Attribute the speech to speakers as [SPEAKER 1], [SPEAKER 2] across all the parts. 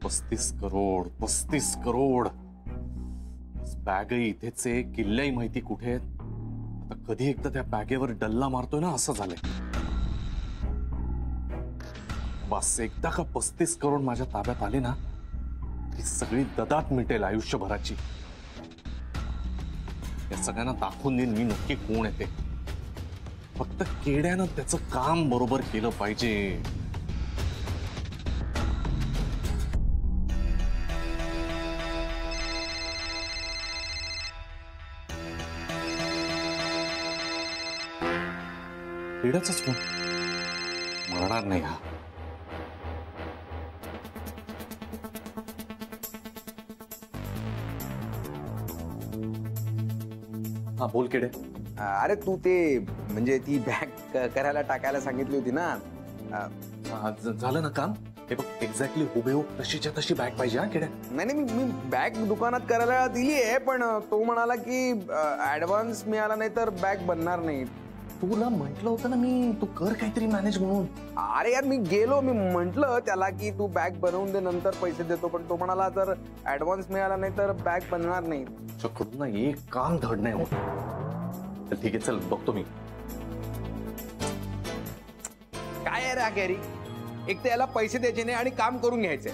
[SPEAKER 1] करोड 35 करोड. बॅगही इथेच आहे, किल्ल्याही माहिती कुठे आहेत. आता कधी एकदा त्या बॅगेवर डल्ला मारतोय ना असं झालंय. बस एकदा का 35 करोड माझ्या ताब्यात आले ना ही सगळी ददात मिटेल आयुष्यभराची. या सगळ्यांना दाखवून देईन मी नक्की कोण येते. फक्त केड्यानं त्याचं काम बरोबर केलं पाहिजे. केड्याचाच फोन मरणार नाही हा. हा बोल केडे.
[SPEAKER 2] अरे तू ते म्हणजे ती बॅग करायला टाकायला सांगितली होती ना.
[SPEAKER 1] झालं ना काम. हे बघ एक्झॅक्टली हुबेहूब तशीच्या तशी बॅग पाहिजे. हा केड्या.
[SPEAKER 2] नाही मी बॅग दुकानात करायला दिली आहे पण तो म्हणाला की ऍडव्हान्स मिळाला नाही तर बॅग बनणार नाही.
[SPEAKER 1] तुला म्हटलं होतं ना मी तू कर काहीतरी मॅनेज म्हणून.
[SPEAKER 2] अरे यार मी गेलो, मी म्हंटल त्याला की तू बॅग बनवून दे नंतर पैसे देतो, पण तो म्हणाला जर ऍडव्हान्स मिळाला नाही तर बॅग बनणार नाही.
[SPEAKER 1] चकडून ना एक काम धड नाही होत. तर ठीक आहे चल बघतो मी.
[SPEAKER 2] काय आहे रे गॅरी, एक तर याला पैसे द्यायचे नाही आणि काम करून घ्यायचंय.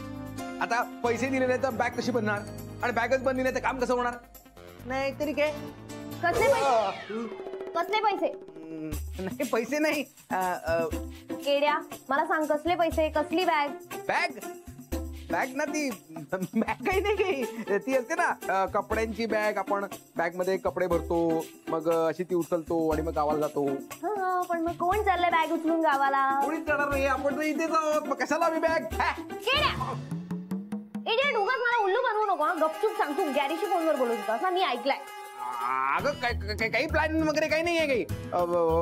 [SPEAKER 2] आता पैसे दिले नाही तर बॅग कशी बनणार आणि बॅगच बनली नाही तर काम कसं होणार. नाही तरी काय
[SPEAKER 3] कसले पैसे? कसले पैसे?
[SPEAKER 2] नाही पैसे नाही.
[SPEAKER 3] केड्या मला सांग कसले पैसे, कसली बॅग?
[SPEAKER 2] बॅग बॅग ना ती बॅग काही नाही काही ती असते ना कपड्यांची बॅग. आपण बॅग मध्ये कपडे भरतो मग अशी ती उचलतो आणि मग गावाला जातो.
[SPEAKER 3] पण मग कोण चाललंय बॅग उचलून गावाला?
[SPEAKER 2] कोणीच जाणार नाही, आपण तर इथेच आहोत. मग कशाला आम्ही बॅग.
[SPEAKER 3] केड्या इडियट उगाच मला उल्लू बनवू नको. गपचूप सांग तू गॅरीशी फोनवर बोलत होतास ना, मी ऐकलाय.
[SPEAKER 2] अगं काही प्लॅन वगैरे काही नाहीये.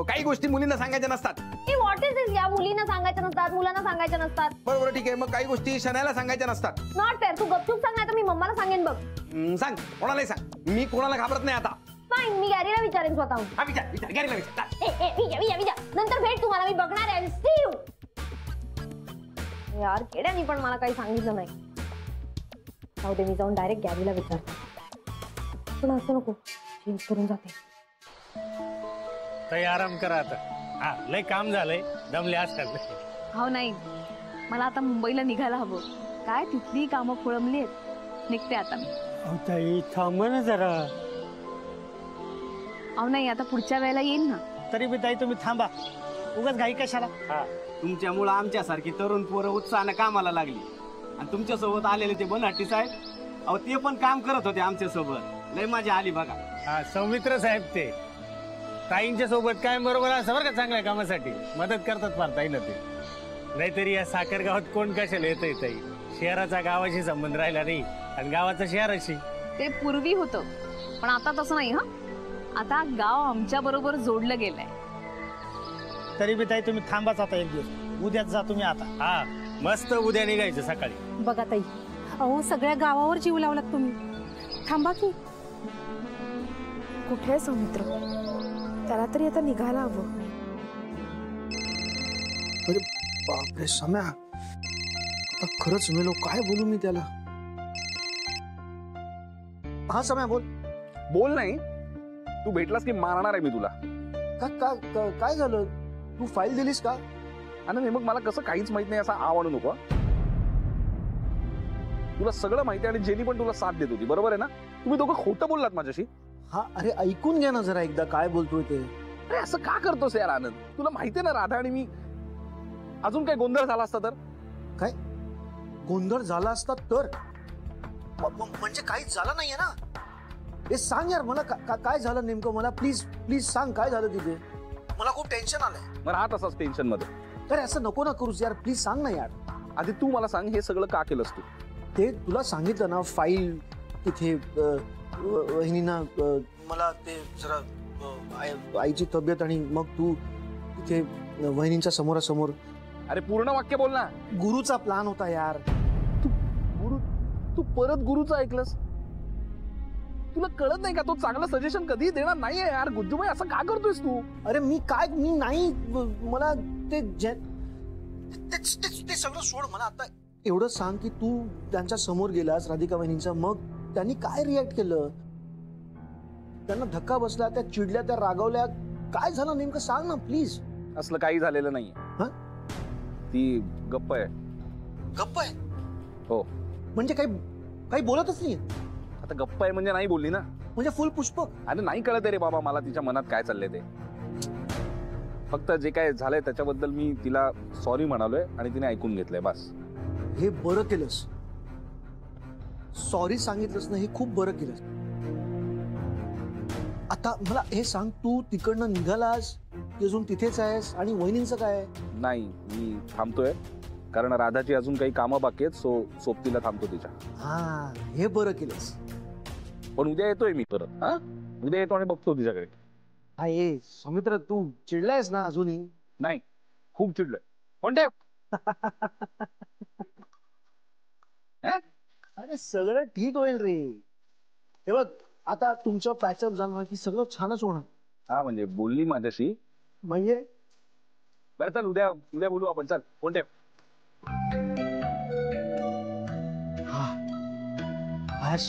[SPEAKER 2] काही गोष्टी मुलींना सांगायच्या नसतात.
[SPEAKER 3] व्हॉट इज दिस? या मुलींना सांगायच्या नसतात, मुलांना सांगायच्या नसतात.
[SPEAKER 2] बरोबर ठीक आहे. मग काही गोष्टी शनायला सांगायच्या नसतात.
[SPEAKER 3] Not fair. तू गपचूप सांग नाही तर मी मम्माला सांगेन बघ.
[SPEAKER 2] सांग कोणालाही सांग. मी कोणाला घाबरत नाही आता.
[SPEAKER 3] फाईन मी गॅरीला विचारेन स्वतःहून.
[SPEAKER 2] विचार गॅरीला विचार.
[SPEAKER 3] विचार नंतर भेट तुम्हाला, मी बघणार आहे. See you. यार केड्यानी पण मला काही सांगितलं नाही. जाऊ दे मी जाऊन डायरेक्ट गॅरीला विचारते. पण असं नको चेंज करून जाते.
[SPEAKER 4] ताई आराम करा आता. हा लय काम झालंय, दमले असतात.
[SPEAKER 5] हो नाही मला आता मुंबईला निघायला हवं. काय तिथली कामं खोळंबली आहेत. निघते आता मी.
[SPEAKER 4] ताई थांब ना जरा.
[SPEAKER 5] अहो नाही आता पुढच्या वेळेला येईन ना.
[SPEAKER 4] तरी बी ताई तुम्ही थांबा, उगाच घाई कशाला.
[SPEAKER 6] तुमच्यामुळे आमच्यासारखी तरुण पोरं उत्साहानं कामाला लागली आणि तुमच्यासोबत आलेले ते बनहट्टी साहेब, अहो ते पण काम करत होते आमच्यासोबत. लय मजा आली बघा.
[SPEAKER 4] हा सौमित्र साहेब ते ताईंच्या सोबत काय बरोबर असं बरं का, चांगल्या कामासाठी मदत करतात फार ताई ना ते. नाहीतरी या साखर गावात कोण कशाला येतंय ताई. शहराचा गावाशी संबंध राहिला नाही आणि गावाचा शहराशी.
[SPEAKER 5] ते पूर्वी होतं पण आता तसं नाही. हा आता गाव आमच्या बरोबर जोडलं गेलंय.
[SPEAKER 4] तरी बी ताई तुम्ही थांबाच आता एक दिवस. उद्याच जा तुम्ही आता. हा मस्त उद्या निघायचं सकाळी.
[SPEAKER 7] बघा ताई, अहो सगळ्या गावावर जीव लावलात तुम्ही. थांबा की.
[SPEAKER 8] कुठे सौमित्र? त्याला तरी आता निघायला हवं.
[SPEAKER 2] अरे बापरे सम्या, आता खरंच मेलो. काय बोलू मी त्याला. हा सम्या बोल.
[SPEAKER 9] बोल नाही, तू भेटलास की मारणार आहे मी तुला.
[SPEAKER 2] काय झालं? तू फाईल दिलीस का?
[SPEAKER 9] आणि मग मला कसं काहीच माहित नाही असा आवडू नको. तुला सगळं माहिती आणि जेनी पण तुला साथ देत होती, बरोबर आहे ना? तुम्ही दोघं खोटं बोललात माझ्याशी.
[SPEAKER 2] हा अरे ऐकून घ्या ना जरा एकदा काय बोलतोय ते.
[SPEAKER 9] अरे असं का करतोस यार आनंद? तुला माहितीये ना राधा आणि मी. अजून काय गोंधळ झाला असता तर?
[SPEAKER 2] काय गोंधळ झाला असता तर? म्हणजे काहीच झालं नाहीये ना? हे सांग यार मला काय झालं नेमकं. मला प्लीज प्लीज सांग काय झालं तिथे. मला खूप टेन्शन आलंय.
[SPEAKER 9] मग राहत असाच टेन्शन मध्ये.
[SPEAKER 2] अरे असं नको ना करूस यार, प्लीज सांग ना यार.
[SPEAKER 9] आधी तू मला सांग हे सगळं का केलंस तू?
[SPEAKER 2] ते तुला सांगितलं ना फाईल तिथे वहिनीना मला ते जरा आईची तब्येत आणि मग तू तिथे वहिनींच्या समोरासमोर.
[SPEAKER 9] अरे पूर्ण वाक्य बोल ना.
[SPEAKER 2] गुरुचा प्लान होता यार.
[SPEAKER 9] तू परत गुरुचं ऐकलंस? तुला कळत नाही का तो चांगलं सजेशन कधी देणार नाहीये यार. गुज्जूबाई असं का करतोयस तू?
[SPEAKER 2] अरे मी नाही मला ते सगळं सोड. मला आता एवढं सांग की तू त्यांच्या समोर गेलास राधिका वहिनींचा, मग त्यांनी काय रिॲक्ट केलं? त्यांना धक्का बसला, त्या चिडल्या, त्या रागावल्या, काय झालं नेमकं सांग ना प्लीज.
[SPEAKER 9] असलं काही झालेलं नाहीये.
[SPEAKER 2] हं?
[SPEAKER 9] ती गप्प आहे.
[SPEAKER 2] गप्प आहे?
[SPEAKER 9] हो.
[SPEAKER 2] म्हणजे काही बोलतच नाही?
[SPEAKER 9] आता गप्प आहे म्हणजे नाही बोलली ना.
[SPEAKER 2] म्हणजे फुल पुष्पक?
[SPEAKER 9] अरे नाही कळत रे बाबा मला तिच्या मनात काय चाललंय ते. फक्त जे काय झालंय त्याच्याबद्दल मी तिला सॉरी म्हणालोय आणि तिने ऐकून घेतलंय बस.
[SPEAKER 2] हे बरं केलंस, सॉरी सांगितलंस ना, हे खूप बरं केलंस. आता मला हे सांग, तू तिकडनं निघालास की अजून तिथेच आहेस? आणि वहिनींचं काय?
[SPEAKER 9] नाही मी थांबतोय कारण राधाची अजून काही कामं बाकी आहेत, सो सोबतीला थांबतो तिच्या.
[SPEAKER 2] हा, हे बरं केलंस.
[SPEAKER 9] पण उद्या येतोय मी परत. हा, उद्या येतो आणि बघतो तिच्याकडे.
[SPEAKER 2] हा ये सौमित्र, तू चिडलायस ना अजूनही?
[SPEAKER 9] नाही, खूप चिडलोय. कोणते?
[SPEAKER 2] अरे सगळं ठीक होईल रे. हे बघ, आता तुमचं पॅचअप झालं की सगळं छानच होणार.
[SPEAKER 9] हा म्हणजे बोलली माझ्याशी.
[SPEAKER 2] म्हणजे
[SPEAKER 9] बरं चल उद्या उद्या बोलू आपण. चल कोणते?
[SPEAKER 2] हा बस.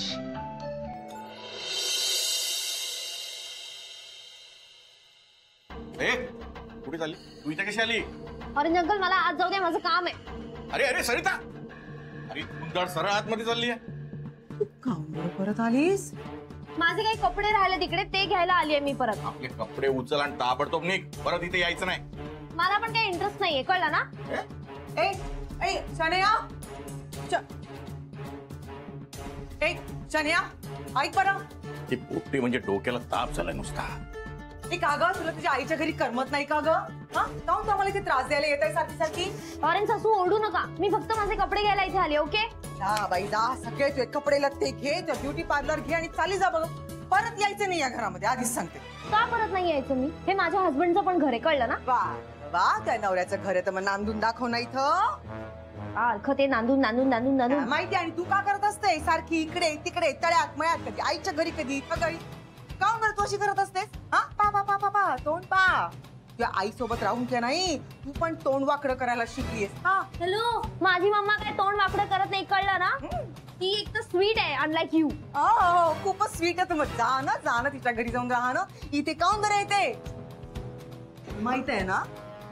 [SPEAKER 1] कुठे चालली तू? इथे कशी आली?
[SPEAKER 3] ऑरेंज अंकल मला आज जाऊ द्या, माझं काम आहे.
[SPEAKER 1] अरे अरे सरिता, अरे कुंदळ सरळ आतमध्ये चालली आहे.
[SPEAKER 7] परत आलीस?
[SPEAKER 3] माझे काही कपडे राहिले तिकडे, ते घ्यायला आली आहे मी परत.
[SPEAKER 1] आपले कपडे उचल आणि ताबडतोब निघ, परत इथे यायचं नाही.
[SPEAKER 3] मला पण काही इंटरेस्ट नाहीये, कळलं ना?
[SPEAKER 7] ऐक बरं,
[SPEAKER 1] ती पोपटी म्हणजे डोक्याला ताप झालाय नुसता.
[SPEAKER 7] का ग, तुला तुझ्या आईच्या घरी करमत नाही का ग? काऊन आम्हाला इथे त्रास द्यायला येत आहे सारखी सारखी?
[SPEAKER 3] ऑरेंज सासू ओरडू नका, मी फक्त माझे कपडे घ्यायला इथे आले. ओके
[SPEAKER 7] जा बाई जा, सगळे तुझे कपडे लत्ते घे, ब्युटी पार्लर घे आणि चाली जा बघ. परत यायचं नाही या घरामध्ये, आधीच सांगते.
[SPEAKER 3] का परत नाही यायचं मी? हे माझ्या हस्बंडचं पण घर आहे, कळलं ना?
[SPEAKER 7] वा वा, त्या नवऱ्याचं घर आहे तर मग नांदून दाखव ना इथं.
[SPEAKER 3] अख्ख ते नांदून नांदून नांदून नांदून
[SPEAKER 7] माहिती. आणि तू का करत असते सारखी इकडे तिकडे, तळ्यात मळ्यात, कधी आईच्या घरी कधी घरी? काऊन बरं तू अशी करत असतेस? हा, पा पा पा पा पा तोंड पा. तुझ्या आई सोबत राहून की नाही तू पण तोंड वाकडं करायला शिकलीस. हा,
[SPEAKER 3] हॅलो, माझी मम्मा काय तोंड वाकडं करत नाही, कळलं ना? ती एक तर स्वीट आहे, अनलाईक यू.
[SPEAKER 7] हो, खूपच स्वीट आहे. मग जा ना तिच्या घरी जाऊन राहा ना. इथे काऊन बरं येते? माहित आहे ना,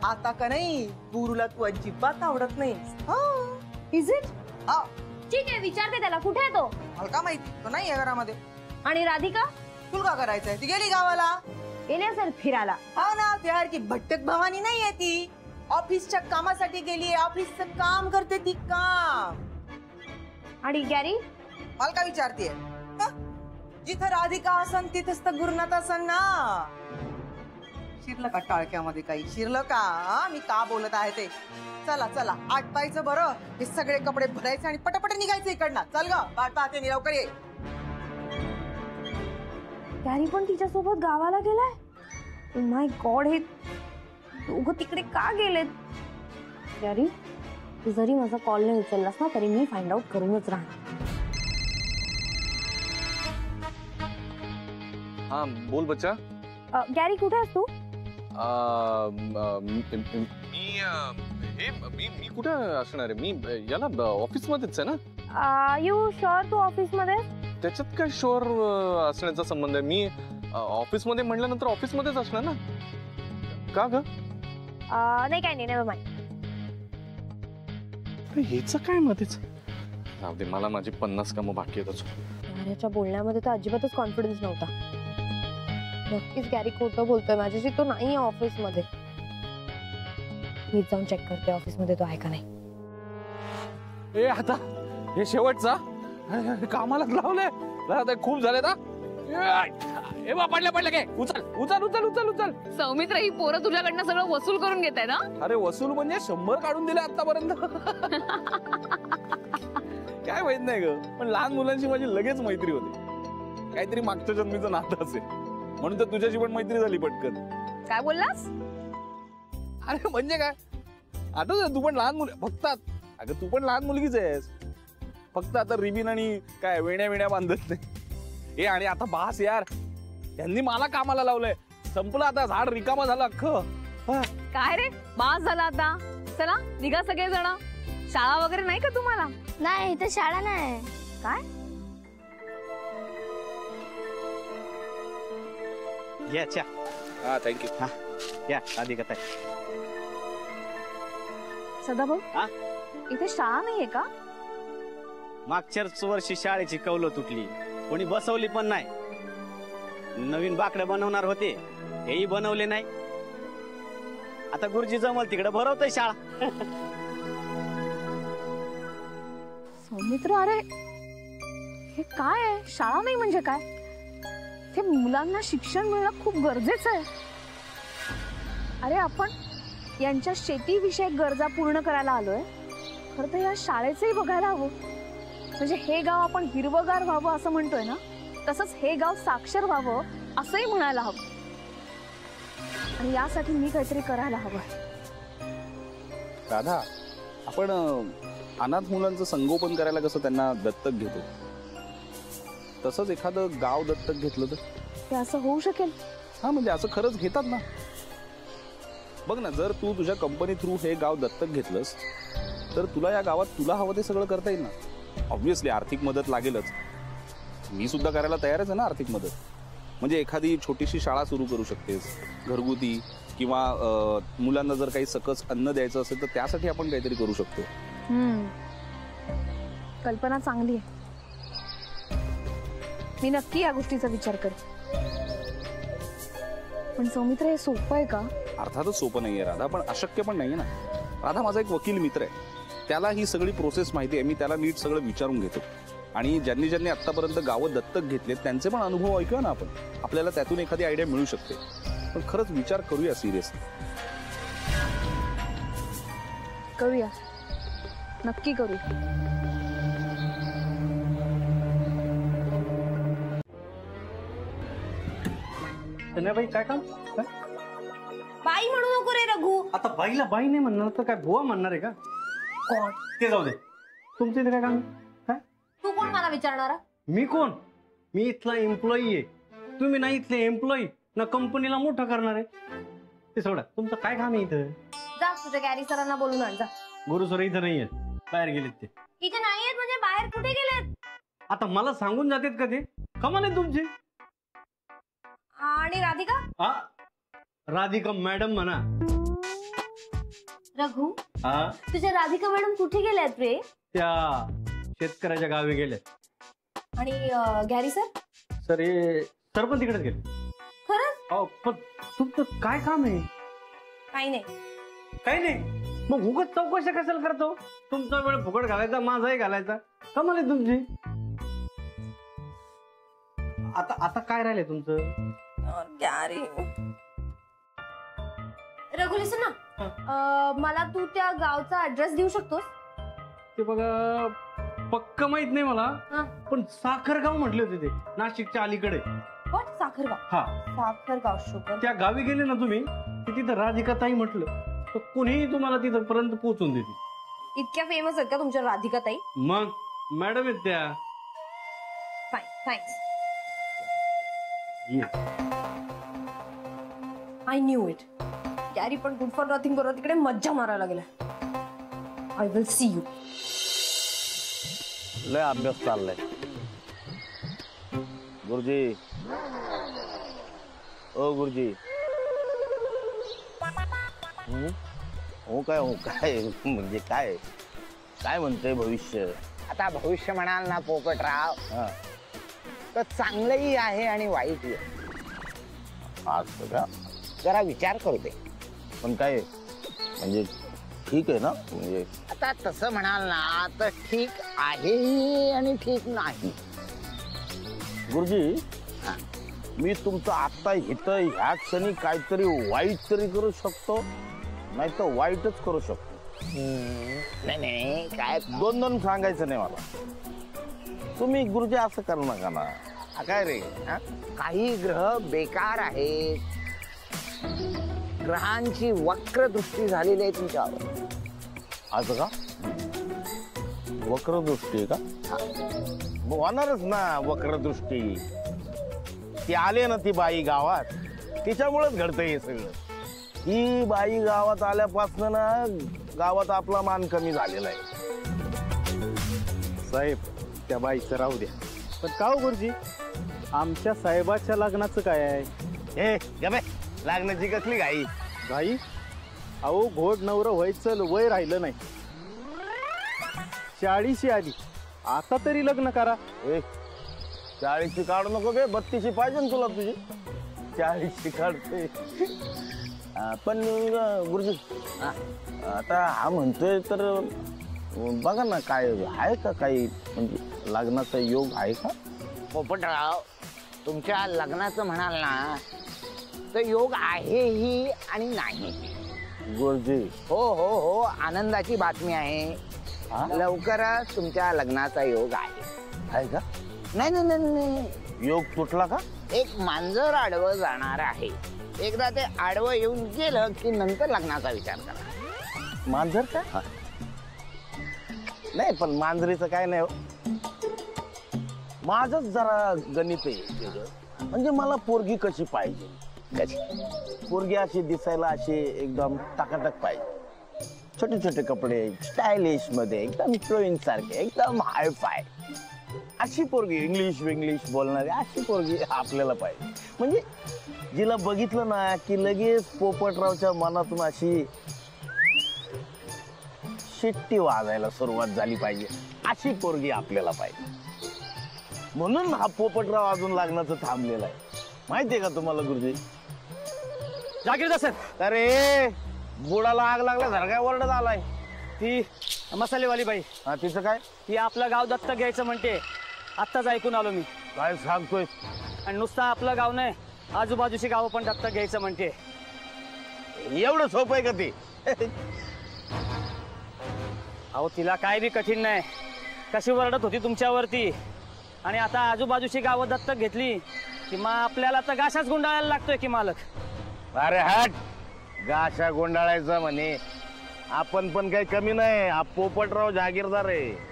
[SPEAKER 7] आता का नाही गुरुला तू अजिबात आवडत नाही.
[SPEAKER 3] Is it? ठीक आहे, विचारते त्याला, कुठे आहे तो?
[SPEAKER 7] मला का माहिती, तो नाही आहे घरामध्ये.
[SPEAKER 3] आणि राधिका?
[SPEAKER 7] तुला का करायचंय? ती गेली गावाला.
[SPEAKER 3] गेली असेल फिरायला.
[SPEAKER 7] हा ना, त्यासारखी भटक भवानी नाहीये ती. ऑफिसच्या कामासाठी गेली, ऑफिसचं काम करते ती, काम.
[SPEAKER 3] आणि गॅरी?
[SPEAKER 7] मला का विचारतेय? जिथं राधिका असन तिथेच तर गुरुनाथ असन ना. शिरलं का टाळक्यामध्ये काही? शिरलं का? मी का बोलत आहे ते. चला चला, आटपायचं बरं, हे सगळे कपडे भरायचे आणि पटापट निघायचं इकडनं. चल ग, वाट पाहते मी, लवकर ये.
[SPEAKER 3] गॅरी पण तिच्यासोबत गावाला गेलाय? माय गॉड, हे दोघं तिकडे का गेलेत? गॅरी, तू जरी माझा कॉल नाही उचललास ना तरी मी फाइंड आउट करूनच राहणार.
[SPEAKER 1] हा बोल बच्चा.
[SPEAKER 3] गॅरी, कुठे आहेस तू?
[SPEAKER 1] मी कुठे असणार आहे? मी याला ऑफिस मध्येच आहे ना.
[SPEAKER 3] यू शुअर तू ऑफिस मध्ये?
[SPEAKER 1] त्याच्यात काय शुअर असण्याचा संबंध आहे? मी ऑफिस मध्ये म्हटल्यानंतर ऑफिस मध्येच असणार ना. का ग?
[SPEAKER 3] नाही, काय नाही, नेव्हर माइंड.
[SPEAKER 1] हेच काय मध्येच? जाऊ दे, मला माझी 50 कामं बाकी आहेत अजून.
[SPEAKER 3] याच्या बोलण्यामध्ये तर अजिबातच कॉन्फिडन्स नव्हता. नक्कीच गॅरी खोटं बोलतोय माझ्याशी, तो नाही ऑफिस मध्ये. मी जाऊन चेक करते ऑफिस मध्ये तो आहे का नाही.
[SPEAKER 9] ए आता हे शेवटचा कामाला लावलंय. आता खूप झाले ना. ए बा, पडले पडले काय? उचल उचल उचल उचल उचल.
[SPEAKER 5] सौमित्र, ही पोरं तुझ्याकडनं सगळं वसूल करून घेत आहे ना?
[SPEAKER 9] अरे वसूल म्हणजे 100 काढून दिले आतापर्यंत. काय माहित नाही ग, पण लहान मुलांची माझी लगेच मैत्री होती. काहीतरी मागच्या जन्मीचं नातं असेल म्हणून तर तुझ्याशी पण मैत्री झाली पटकन.
[SPEAKER 5] काय बोललास?
[SPEAKER 9] अरे म्हणजे काय, आठवत तू पण लहान मुली फक्त. अगं तू पण लहान मुलगीच आहेस, फक्त आता रिबीन आणि काय वेण्या बांधत नाही. हे आणि आता बास यार, त्यांनी मला कामाला लावलंय. संपलं आता, झाड रिकामा झालं अख्खं.
[SPEAKER 5] काय रे, बास झाला आता. चला निघा सगळे जण. शाळा वगैरे नाही का तुम्हाला?
[SPEAKER 3] नाही, इथे शाळा नाही.
[SPEAKER 5] काय?
[SPEAKER 6] या चा.
[SPEAKER 9] हा थँक्यू.
[SPEAKER 6] हा या राधिका ताई.
[SPEAKER 5] सदाभाऊ,
[SPEAKER 6] हा?
[SPEAKER 5] इथे शाळा नाहीये का?
[SPEAKER 6] मागच्याच वर्षी शाळेची कौलं तुटली, कोणी बसवली पण नाही. नवीन बाकडे बनवणार होते, हेही बनवले नाही. आता गुरुजी जमल तिकडे भरवतय शाळा.
[SPEAKER 5] सौमित्र, अरे हे काय आहे? शाळा नाही म्हणजे काय? ते मुलांना शिक्षण मिळणं खूप गरजेचं आहे. अरे आपण यांच्या शेतीविषयक गरजा पूर्ण करायला आलोय, खरं तर या शाळेचंही बघायला हवं. म्हणजे हे गाव आपण हिरवगार व्हावं असं म्हणतोय ना, तसंच हे गाव साक्षर व्हावं असंही म्हणायला हवं. आणि यासाठी मी काहीतरी करायला हवं.
[SPEAKER 9] राधा, आपण अनाथ मुलांचं संगोपन करायला कसं त्यांना दत्तक घेतो, तसंच एखादं गाव दत्तक घेतलं तर
[SPEAKER 5] ते असं होऊ शकेल.
[SPEAKER 9] हा म्हणजे असं खरंच घेतात ना. बघ ना, जर तू तुझ्या कंपनी थ्रू हे गाव दत्तक घेतलंस तर तुला या गावात तुला हवं ते सगळं करता येईल ना. ऑब्व्हियसली आर्थिक मदत लागेलच. मी सुद्धा करायला तयारच आहे ना आर्थिक मदत. म्हणजे एखादी छोटीशी शाळा सुरू करू शकतेस घरगुती, किंवा मुलांना जर काही सकस अन्न द्यायचं असेल तर त्यासाठी आपण काहीतरी करू शकतो.
[SPEAKER 5] कल्पना चांगली आहे. मी नक्की या गोष्टीचा विचार करेन. पण सौमित्र, हे सोपं आहे का?
[SPEAKER 9] अर्थातच सोपं नाहीये राधा, पण अशक्य पण नाहीये ना. राधा माझा एक वकील मित्र आहे, त्याला ही सगळी प्रोसेस माहिती आहे. मी त्याला नीट सगळं विचारून घेतो. आणि ज्यांनी ज्यांनी आतापर्यंत गावं दत्तक घेतलेत त्यांचे पण अनुभव ऐकूया ना आपण. आपल्याला त्यातून एखादी आयडिया मिळू शकते. पण खरंच विचार करूया सिरियसली.
[SPEAKER 5] करूया, नक्की करूया.
[SPEAKER 6] बाई काय काम?
[SPEAKER 3] बाई म्हणू नको रे रघु.
[SPEAKER 6] आता बाईला बाई नाही म्हणणार तर काय बुवा म्हणणार आहे का?
[SPEAKER 3] कोण?
[SPEAKER 6] ते जाऊ दे. तुमचं इथे काय काम? काय?
[SPEAKER 3] तू कोण मला विचारणारा?
[SPEAKER 6] मी कोण? मी इथला एम्प्लॉई आहे. तुम्ही नाही इथले एम्प्लॉई ना कंपनीला मोठं करणार आहे. ते सोडा, तुमचं काय काम आहे इथं?
[SPEAKER 3] जा तुझ्या गॅरी सरांना बोलून आण जा.
[SPEAKER 6] गुरु सर इथं नाहीये, बाहेर गेलेत ते.
[SPEAKER 3] इथे नाहीयेत म्हणजे बाहेर कुठे गेलेत?
[SPEAKER 6] आता मला सांगून जातात का ते? कमाल आहे तुमची.
[SPEAKER 3] आणि राधिका?
[SPEAKER 6] हा, राधिका मॅडम म्हणा.
[SPEAKER 3] रघु,
[SPEAKER 6] हा,
[SPEAKER 3] तुझ्या राधिका मॅडम कुठे गेल्यात रे?
[SPEAKER 6] त्या शेतकऱ्याच्या गावी गेल्यात.
[SPEAKER 3] आणि गॅरी सर?
[SPEAKER 6] सर हे सर पण तिकडेच गेले.
[SPEAKER 3] खरंच?
[SPEAKER 6] अहो, पण तुमचं काय काम आहे?
[SPEAKER 3] काही नाही.
[SPEAKER 6] काही नाही? मग उगाच चौकशा कशाला करतो? तुमचा वेळ फुकट घालायचा, माझाही घालायचा. कमाल आहे तुमची. आता आता काय राहिलंय तुमचं?
[SPEAKER 3] गॅरी. रघु लिसन ना, मला तू त्या गावचा ऍड्रेस देऊ शकतोस?
[SPEAKER 6] ते बघा, पक्क माहित नाही मला,
[SPEAKER 3] हा.
[SPEAKER 6] पण साखरगाव म्हटले होते ते, नाशिकच्या अलीकडे.
[SPEAKER 3] व्हॉट? साखरगाव?
[SPEAKER 6] हा,
[SPEAKER 3] साखरगाव. शुगर.
[SPEAKER 6] त्या गावी गेले ना तुम्ही, तिथं राधिका ताई म्हटलं तर कोणीही तुम्हाला तिथं पर्यंत पोहोचून देते.
[SPEAKER 3] इतक्या फेमस आहेत का तुमच्या राधिका ताई?
[SPEAKER 6] मग मॅडम आहेत त्या.
[SPEAKER 3] Fine, thanks. I knew it. Gary पण गुड फॉर नथिंग बरोबर तिकडे मज्जा मारायला गेला. I will see you.
[SPEAKER 10] लय अभ्यास चाललाय गुरुजी. ओ गुरुजी. हो काय म्हणजे काय काय म्हणतोय भविष्य?
[SPEAKER 11] आता भविष्य म्हणाल ना पोपटराव, तर चांगलंही आहे आणि वाईटही आहे.
[SPEAKER 10] असं का?
[SPEAKER 11] जरा विचार करू दे.
[SPEAKER 10] पण काय म्हणजे ठीक आहे ना? म्हणजे
[SPEAKER 11] आता तसं म्हणाल ना तर ठीक आहे आणि ठीक नाही.
[SPEAKER 10] गुरुजी, मी तुमचं आता इथं ह्या क्षणी काहीतरी वाईट तरी करू शकतो, नाही तर वाईटच करू शकतो.
[SPEAKER 11] नाही काय
[SPEAKER 10] दोन सांगायचं नाही मला. तुम्ही गुरुजी असं करू नका ना.
[SPEAKER 11] काय रे, काही ग्रह बेकार आहेत. ग्रहांची वक्र दृष्टी झालेली आहे तुमच्यावर.
[SPEAKER 10] असं का? वक्रदृष्टी आहे का? होणारच ना वक्रदृष्टी. ती आले ना ती बाई गावात, तिच्यामुळेच घडतंय हे सगळं. ही बाई गावात आल्यापासून ना गावात आपला मान कमी झालेला आहे.
[SPEAKER 4] साहेब त्या बाईचं राहू द्या, पण का हो गुरुजी, आमच्या साहेबाच्या लग्नाचं काय आहे?
[SPEAKER 10] हे गबे, लग्नाची कसली घाई?
[SPEAKER 4] भाई अहो, घोड नवरं व्हायचं वय राहिलं नाही. 40 आली, आता तरी लग्न करा.
[SPEAKER 10] 40 काढू नको बे, 32 पाहिजे ना तुला तुझी. 40 काढते. पण गुरुजी आता हा म्हणतोय तर बघा ना, काय आहे का काही म्हणजे लग्नाचा योग आहे का?
[SPEAKER 11] पोपटराव, तुमच्या लग्नाचं म्हणाल ना तर योग आहेही आणि नाही.
[SPEAKER 10] गुरुजी
[SPEAKER 11] हो हो हो, आनंदाची बातमी आहे. लवकरच तुमच्या लग्नाचा योग आहे
[SPEAKER 10] का?
[SPEAKER 11] नाही नाही नाही नाही,
[SPEAKER 10] योग तुटला का?
[SPEAKER 11] एक मांजर आडवं जाणार आहे. एकदा ते आडवं येऊन गेलं की नंतर लग्नाचा विचार करा.
[SPEAKER 10] मांजर का? नाही, पण मांजरीचं काय नाही हो. माझंच जरा गणित आहे. म्हणजे मला पोरगी कशी पाहिजे? कशी पोरगी? अशी दिसायला अशी एकदम टकाटक पाहिजे. छोटे छोटे कपडे, स्टायलिश मध्ये, एकदम हिरोईन सारखे, एकदम हाय फाय अशी पोरगी. इंग्लिश बोलणारी अशी पोरगी आपल्याला पाहिजे. म्हणजे जिला बघितलं ना की लगेच पोपटरावच्या मनातून अशी शिट्टी वाजायला सुरुवात झाली पाहिजे, अशी पोरगी आपल्याला पाहिजे. म्हणून हा पोपटराव अजून लग्नाचं थांबलेला आहे. माहितीये का तुम्हाला गुरुजी?
[SPEAKER 6] जागीरदार सर,
[SPEAKER 10] अरे बुडाला आग लागल्यासारखा काय ओरडत आलाय?
[SPEAKER 6] ती मसालेवाली बाई,
[SPEAKER 10] हा, तिचं काय?
[SPEAKER 6] ती आपलं गाव दत्तक घ्यायचं म्हणते. आत्ताच ऐकून आलो मी.
[SPEAKER 10] काय सांगतोय?
[SPEAKER 6] आणि नुसतं आपलं गाव नाही, आजूबाजूची गावं पण दत्तक घ्यायचं म्हणते.
[SPEAKER 10] एवढं सोपं आहे का ते?
[SPEAKER 6] अहो, तिला काय बी कठीण नाही. कशी वरडत होती तुमच्यावरती, आणि आता आजूबाजूची गावं दत्तक घेतली की मग आपल्याला तर गाशाच गुंडाळायला लागतोय की मालक.
[SPEAKER 10] अरे हट, गाशा गोंडाळायचा म्हणे. आपण पण काही कमी नाही. हा पोपटराव जागीरदार आहे.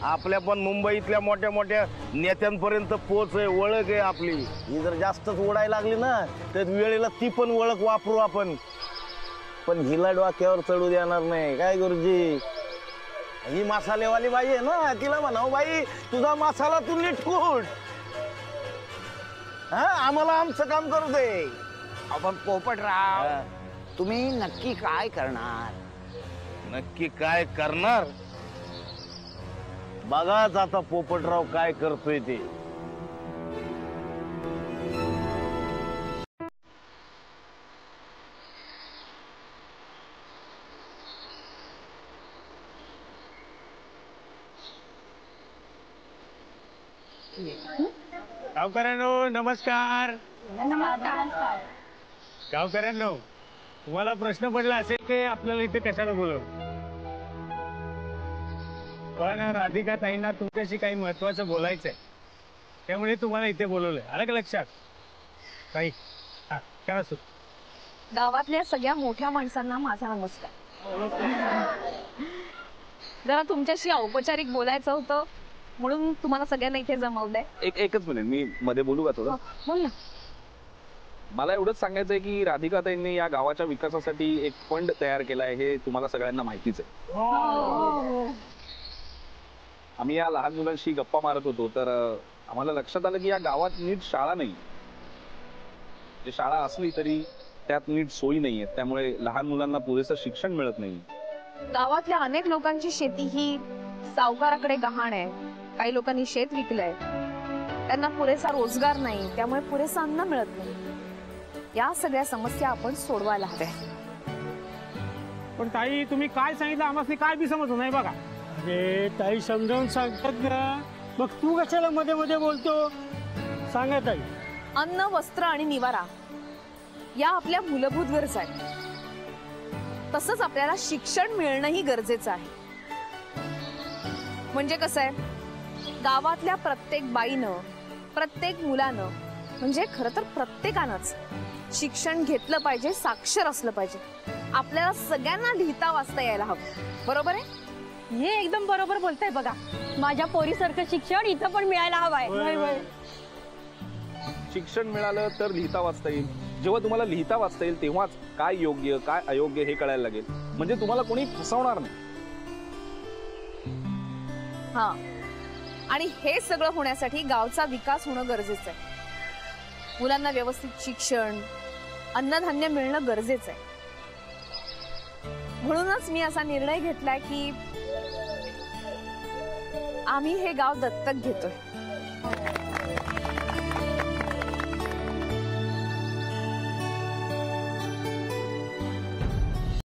[SPEAKER 10] आपल्या पण मुंबईतल्या मोठ्या मोठ्या नेत्यांपर्यंत पोच आहे, ओळख आहे आपली. ही जर जास्तच ओढायला लागली ना तर वेळेला ती पण ओळख वापरू आपण. पण हिला डोक्यावर चढू देणार नाही. काय गुरुजी? ही मसालेवाली बाई आहे ना, तिला म्हणाव बाई तुझा मसाला तू नीट कूट. हा, आम्हाला आमचं काम करू दे.
[SPEAKER 11] आपण पोपटराव, तुम्ही नक्की काय करणार?
[SPEAKER 10] नक्की काय करणार? बघाच आता पोपटराव काय करतोय ते.
[SPEAKER 4] गावकऱ्यांनो नमस्कार. गावकऱ्यांनो, तुम्हाला प्रश्न पडला असेल की आपल्याला इथे कशाला बोलवलं. पण राधिका ताईंना तुमच्याशी काही महत्वाचं बोलायचंय, त्यामुळे तुम्हाला इथे बोलवलंय. आलं का लक्षात? काही काय असो.
[SPEAKER 5] गावातल्या सगळ्या मोठ्या माणसांना माझा नमस्कार. जरा तुमच्याशी औपचारिक बोलायचं होतं म्हणून तुम्हाला सगळ्यांना इथे जमवलंय.
[SPEAKER 9] एकच मिनिट, मी मध्ये बोलू का थोडं?
[SPEAKER 5] बोल ना.
[SPEAKER 9] मला एवढंच सांगायचंय की राधिका ताईंनी या गावाच्या विकासासाठी एक फंड तयार केला आहे, हे तुम्हाला सगळ्यांना माहितीच आहे. आम्ही या लहान मुलांशी गप्पा मारत होतो तर आम्हाला लक्षात आलं की या गावात नीट शाळा नाही. शाळा असली तरी त्यात नीट सोयी नाहीये, त्यामुळे लहान मुलांना पुरेसं शिक्षण मिळत नाही.
[SPEAKER 5] गावातल्या अनेक लोकांची शेती ही सावकाराकडे गहाण आहे. काही लोकांनी शेत विकलंय, त्यांना पुरेसा रोजगार नाही, त्यामुळे पुरेसं अन्न मिळत नाही. या सगळ्या समस्या आपण सोडवायला हव्या.
[SPEAKER 4] पण ताई, तुम्ही काय सांगितलं आम्हाला काय बी समजलं नाही बघा. अरे ताई समजावून सांगतात ना, मग तू कशाला मध्ये मध्ये बोलतो? सांगा ताई.
[SPEAKER 5] अन्न, वस्त्र आणि निवारा या आपल्या मूलभूत गरजा आहेत. तसंच आपल्याला शिक्षण मिळणंही गरजेचं आहे. म्हणजे कसं आहे, गावातल्या प्रत्येक बाईनं, प्रत्येक मुलानं, म्हणजे खरं तर प्रत्येकानंच शिक्षण घेतलं पाहिजे, साक्षर असलं पाहिजे. आपल्याला सगळ्यांना लिहिता वाचता यायला हवं. बरोबर आहे?
[SPEAKER 3] हे एकदम बरोबर बोलताय बघा. माझ्या पोरीसारखं शिक्षण इथं पण मिळायला हवंय.
[SPEAKER 9] शिक्षण मिळालं तर लिहिता वाचता येईल. जेव्हा तुम्हाला लिहिता वाचता येईल तेव्हाच काय योग्य काय अयोग्य हे कळायला लागेल. म्हणजे तुम्हाला कोणी फसवणार नाही.
[SPEAKER 5] हा, आणि हे सगळं होण्यासाठी गावचा विकास होणं गरजेचं आहे. मुलांना व्यवस्थित शिक्षण, अन्नधान्य मिळणं गरजेचं आहे. म्हणूनच मी असा निर्णय घेतलाय की आम्ही हे गाव दत्तक घेतोय.